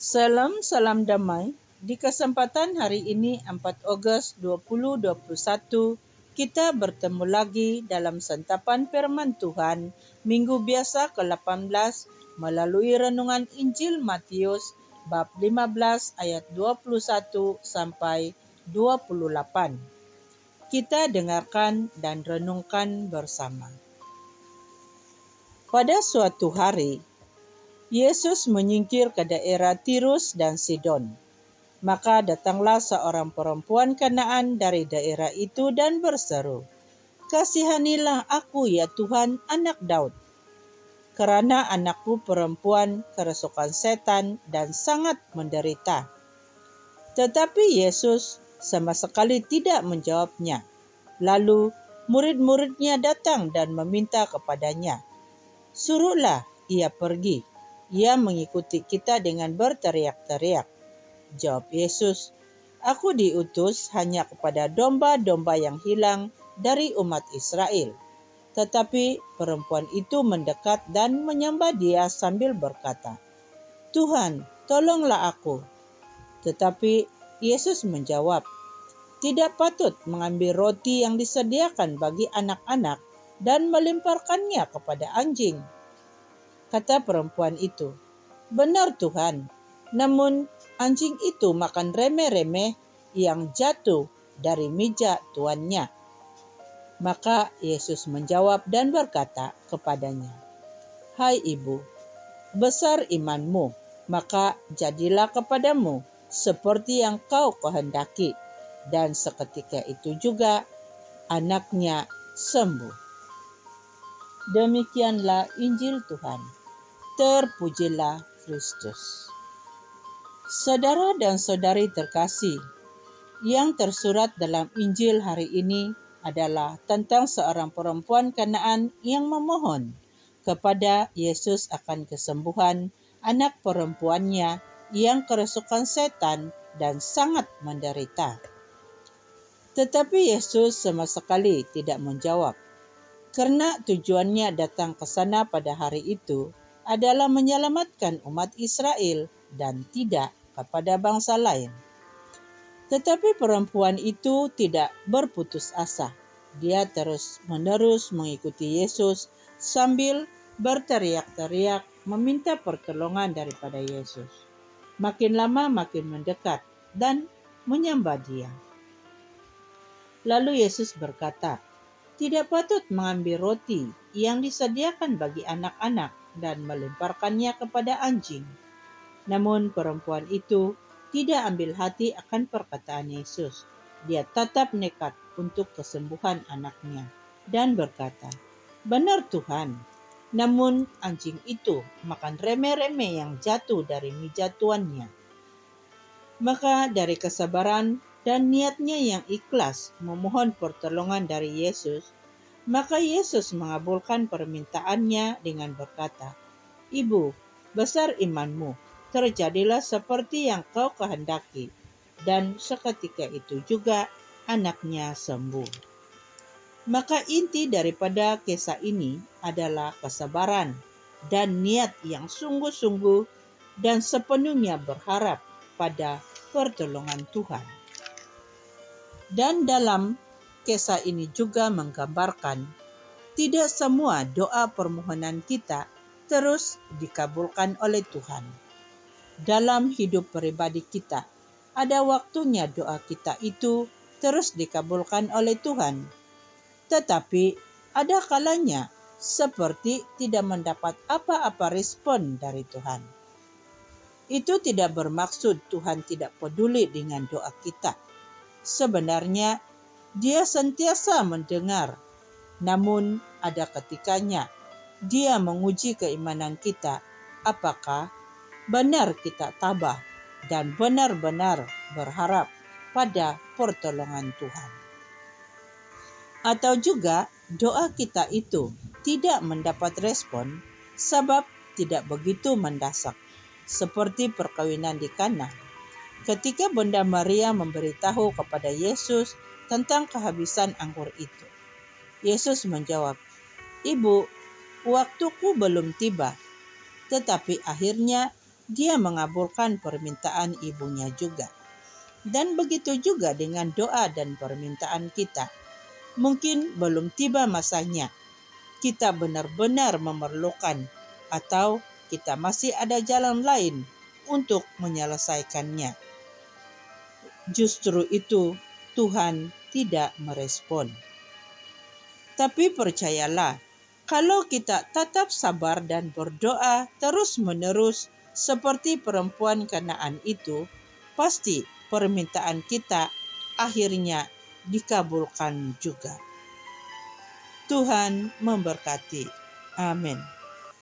Salam, salam damai. Di kesempatan hari ini 4 Ogos 2021, kita bertemu lagi dalam santapan firman Tuhan Minggu Biasa ke-18 melalui renungan Injil Matius bab 15 ayat 21 sampai 28. Kita dengarkan dan renungkan bersama. Pada suatu hari, Yesus menyingkir ke daerah Tirus dan Sidon. Maka datanglah seorang perempuan Kanaan dari daerah itu dan berseru, "Kasihanilah aku ya Tuhan, anak Daud, karena anakku perempuan kerasukan setan dan sangat menderita." Tetapi Yesus sama sekali tidak menjawabnya. Lalu murid-muridnya datang dan meminta kepadanya, "Suruhlah ia pergi. Ia mengikuti kita dengan berteriak-teriak." Jawab Yesus, "Aku diutus hanya kepada domba-domba yang hilang dari umat Israel." Tetapi perempuan itu mendekat dan menyembah Dia sambil berkata, "Tuhan, tolonglah aku." Tetapi Yesus menjawab, "Tidak patut mengambil roti yang disediakan bagi anak-anak dan melemparkannya kepada anjing." Kata perempuan itu, "Benar Tuhan, namun anjing itu makan remeh-remeh yang jatuh dari meja tuannya." Maka Yesus menjawab dan berkata kepadanya, "Hai ibu, besar imanmu, maka jadilah kepadamu seperti yang kau kehendaki." Dan seketika itu juga anaknya sembuh. Demikianlah Injil Tuhan. Terpujilah Kristus. Saudara dan saudari terkasih, yang tersurat dalam Injil hari ini adalah tentang seorang perempuan Kanaan yang memohon kepada Yesus akan kesembuhan anak perempuannya yang kerasukan setan dan sangat menderita. Tetapi Yesus sama sekali tidak menjawab, karena tujuannya datang ke sana pada hari itu adalah menyelamatkan umat Israel dan tidak kepada bangsa lain. Tetapi perempuan itu tidak berputus asa. Dia terus-menerus mengikuti Yesus sambil berteriak-teriak meminta pertolongan daripada Yesus. Makin lama makin mendekat dan menyembah Dia. Lalu Yesus berkata, "Tidak patut mengambil roti yang disediakan bagi anak-anak dan melemparkannya kepada anjing." Namun perempuan itu tidak ambil hati akan perkataan Yesus. Dia tetap nekat untuk kesembuhan anaknya dan berkata, "Benar Tuhan, namun anjing itu makan remeh-remeh yang jatuh dari meja tuannya." Maka dari kesabaran dan niatnya yang ikhlas memohon pertolongan dari Yesus, maka Yesus mengabulkan permintaannya dengan berkata, "Ibu, besar imanmu, terjadilah seperti yang kau kehendaki." Dan seketika itu juga anaknya sembuh. Maka inti daripada kisah ini adalah kesabaran dan niat yang sungguh-sungguh dan sepenuhnya berharap pada pertolongan Tuhan. Dan dalam kisah ini juga menggambarkan tidak semua doa permohonan kita terus dikabulkan oleh Tuhan. Dalam hidup pribadi kita, ada waktunya doa kita itu terus dikabulkan oleh Tuhan. Tetapi ada kalanya seperti tidak mendapat apa-apa respon dari Tuhan. Itu tidak bermaksud Tuhan tidak peduli dengan doa kita. Sebenarnya Dia sentiasa mendengar, namun ada ketikanya Dia menguji keimanan kita, apakah benar kita tabah dan benar-benar berharap pada pertolongan Tuhan. Atau juga doa kita itu tidak mendapat respon sebab tidak begitu mendesak, seperti perkawinan di Kana. Ketika Bunda Maria memberitahu kepada Yesus tentang kehabisan anggur itu, Yesus menjawab, "Ibu, waktuku belum tiba." Tetapi akhirnya Dia mengabulkan permintaan ibunya juga. Dan begitu juga dengan doa dan permintaan kita. Mungkin belum tiba masanya. Kita benar-benar memerlukan atau kita masih ada jalan lain untuk menyelesaikannya. Justru itu Tuhan tidak merespon. Tapi percayalah, kalau kita tetap sabar dan berdoa terus-menerus seperti perempuan Kanaan itu, pasti permintaan kita akhirnya dikabulkan juga. Tuhan memberkati. Amin.